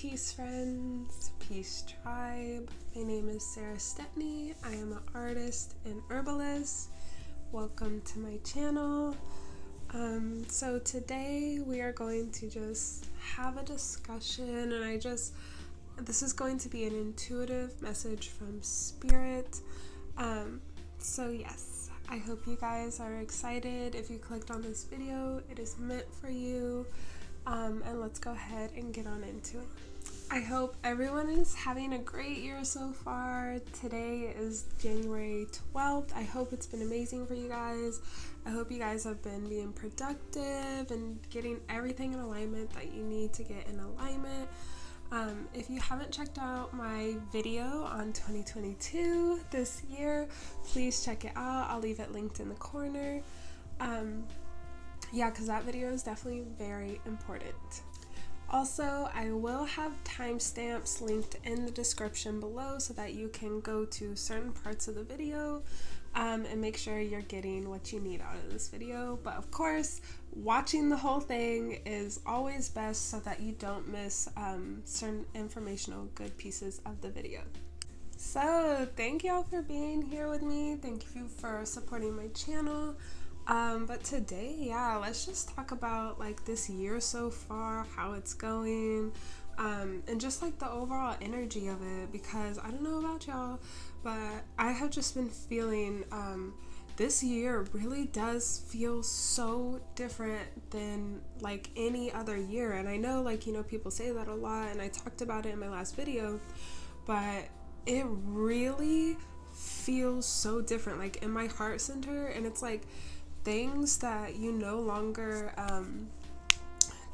Peace friends, peace tribe. My name is Sarah Stepney. I am an artist and herbalist. Welcome to my channel. So today we are going to just have a discussion, and this is going to be an intuitive message from Spirit. So yes, I hope you guys are excited. If you clicked on this video, it is meant for you. And let's go ahead and get on into it. I hope everyone is having a great year so far. Today is January 12th. I hope it's been amazing for you guys. I hope you guys have been being productive and getting everything in alignment that you need to get in alignment. If you haven't checked out my video on 2022 this year, please check it out. I'll leave it linked in the corner. Because that video is definitely very important. Also, I will have timestamps linked in the description below so that you can go to certain parts of the video and make sure you're getting what you need out of this video. But of course, watching the whole thing is always best so that you don't miss certain informational good pieces of the video. So thank y'all for being here with me. Thank you for supporting my channel. But today, let's just talk about like this year so far, how it's going, and just like the overall energy of it, because I don't know about y'all, but I have just been feeling, this year really does feel so different than like any other year. And I know, like, people say that a lot, and I talked about it in my last video, but it really feels so different, like in my heart center. And it's like things that no longer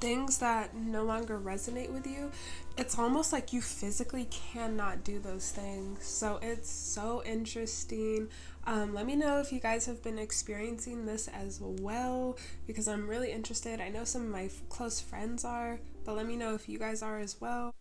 resonate with you. It's almost like you physically cannot do those things. So it's so interesting. Let me know if you guys have been experiencing this as well, because I'm really interested. I know some of my close friends are, but let me know if you guys are as well.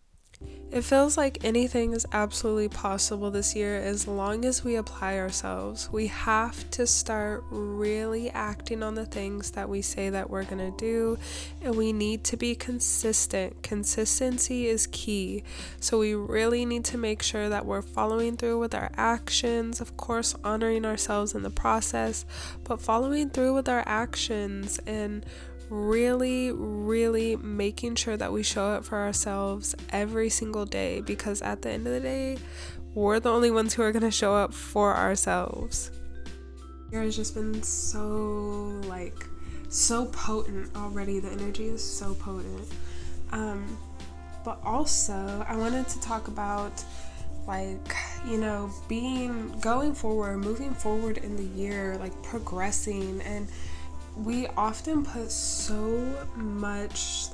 It feels like anything is absolutely possible this year as long as we apply ourselves. We have to start really acting on the things that we say that we're going to do, and we need to be consistent. Consistency is key. So we really need to make sure that we're following through with our actions, of course, honoring ourselves in the process, but following through with our actions and really making sure that we show up for ourselves every single day, because at the end of the day, we're the only ones who are going to show up for ourselves. It has just been so potent already. The energy is so potent. But also I wanted to talk about going forward, moving forward in the year, like progressing. And we often put so much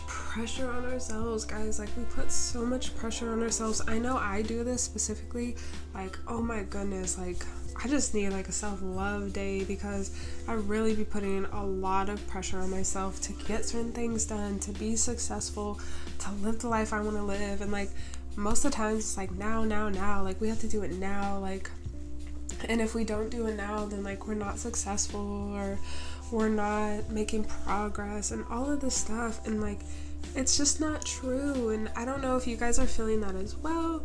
pressure on ourselves, guys. Like, we put so much pressure on ourselves. I know I do this specifically. Like, oh my goodness, like I just need like a self-love day, because I really be putting a lot of pressure on myself to get certain things done, to be successful, to live the life I want to live. And like most of the times it's like now, like we have to do it now, and if we don't do it now, then like we're not successful, or we're not making progress, and all of this stuff. And like it's just not true. And I don't know if you guys are feeling that as well,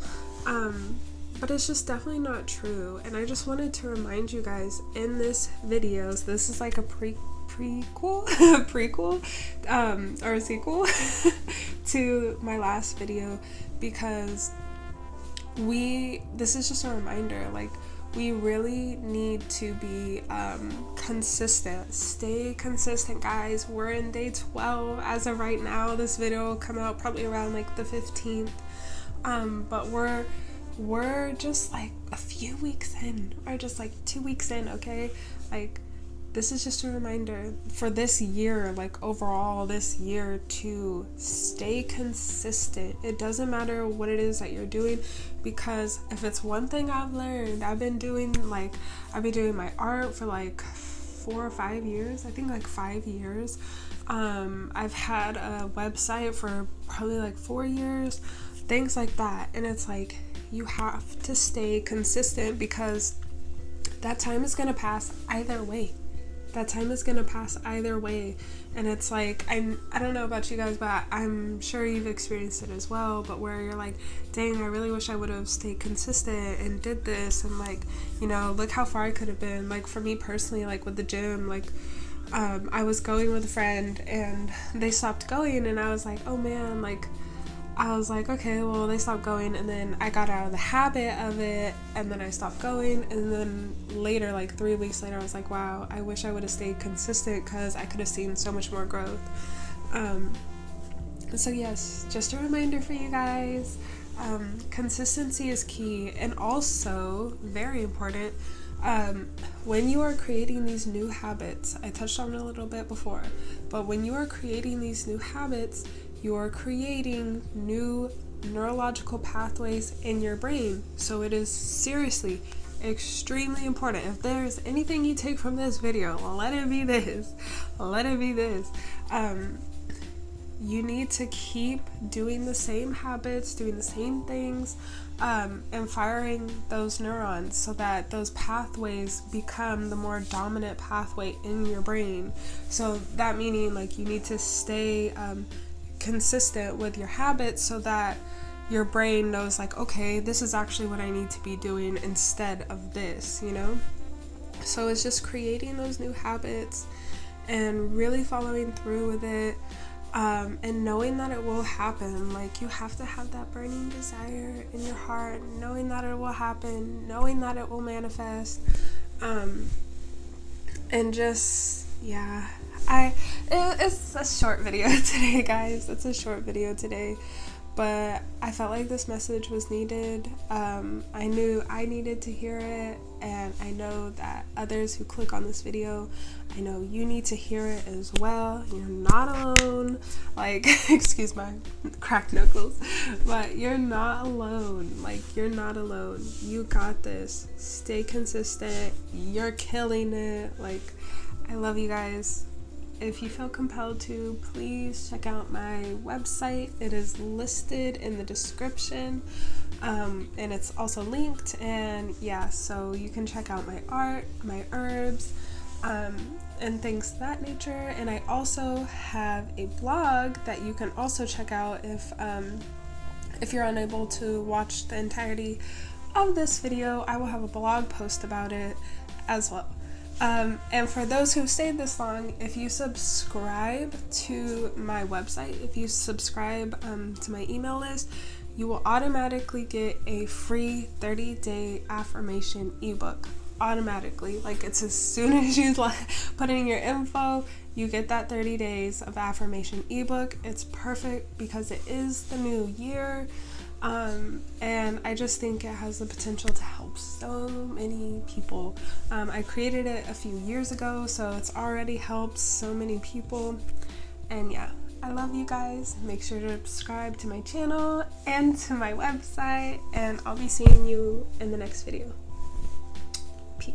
but it's just definitely not true. And I just wanted to remind you guys in this video, so this is like a prequel or a sequel to my last video, because this is just a reminder, like we really need to be consistent. Stay consistent, guys. We're in day 12 as of right now. This video will come out probably around like the 15th. But we're just like a few weeks in, or just like 2 weeks in, okay? Like, this is just a reminder for this year, like overall this year, to stay consistent. It doesn't matter what it is that you're doing, because if it's one thing I've learned, I've been doing my art for like 4 or 5 years. I think like 5 years. I've had a website for probably like 4 years, things like that. And it's like, you have to stay consistent, because that time is gonna pass either way. that time is gonna pass either way. And it's like, I don't know about you guys, but I'm sure you've experienced it as well, but where you're like, dang, I really wish I would have stayed consistent and did this, and like, you know, look how far I could have been. Like for me personally, like with the gym, like I was going with a friend and they stopped going, and I was like, oh man, like I was like, okay, well, they stopped going, and then I got out of the habit of it, and then I stopped going, and then later, like 3 weeks later, I was like, wow, I wish I would have stayed consistent, because I could have seen so much more growth. So yes, just a reminder for you guys, consistency is key, and also, very important, when you are creating these new habits, I touched on it a little bit before, but when you are creating these new habits, you are creating new neurological pathways in your brain. So it is seriously extremely important. If there's anything you take from this video, let it be this. Let it be this. You need to keep doing the same habits, doing the same things, and firing those neurons so that those pathways become the more dominant pathway in your brain. So that meaning, like, you need to stay consistent with your habits so that your brain knows, like, okay, this is actually what I need to be doing instead of this, you know? So it's just creating those new habits and really following through with it, and knowing that it will happen. Like, you have to have that burning desire in your heart, knowing that it will happen, knowing that it will manifest, and just, yeah. It's a short video today, guys. It's a short video today, but I felt like this message was needed. I knew I needed to hear it, and I know that others who click on this video, I know you need to hear it as well. You're not alone. Like, excuse my cracked knuckles, but you're not alone. Like, you're not alone. You got this. Stay consistent. You're killing it. Like, I love you guys. If you feel compelled to, please check out my website. It is listed in the description, and it's also linked, and yeah, so you can check out my art, my herbs, and things of that nature. And I also have a blog that you can also check out if you're unable to watch the entirety of this video. I will have a blog post about it as well. And for those who've stayed this long, if you subscribe to my website, if you subscribe to my email list, you will automatically get a free 30-day affirmation ebook. Automatically. Like, it's as soon as you put in your info, you get that 30 days of affirmation ebook. It's perfect because it is the new year. And I just think it has the potential to help so many people. I created it a few years ago, so it's already helped so many people. And yeah, I love you guys. Make sure to subscribe to my channel and to my website, and I'll be seeing you in the next video. Peace.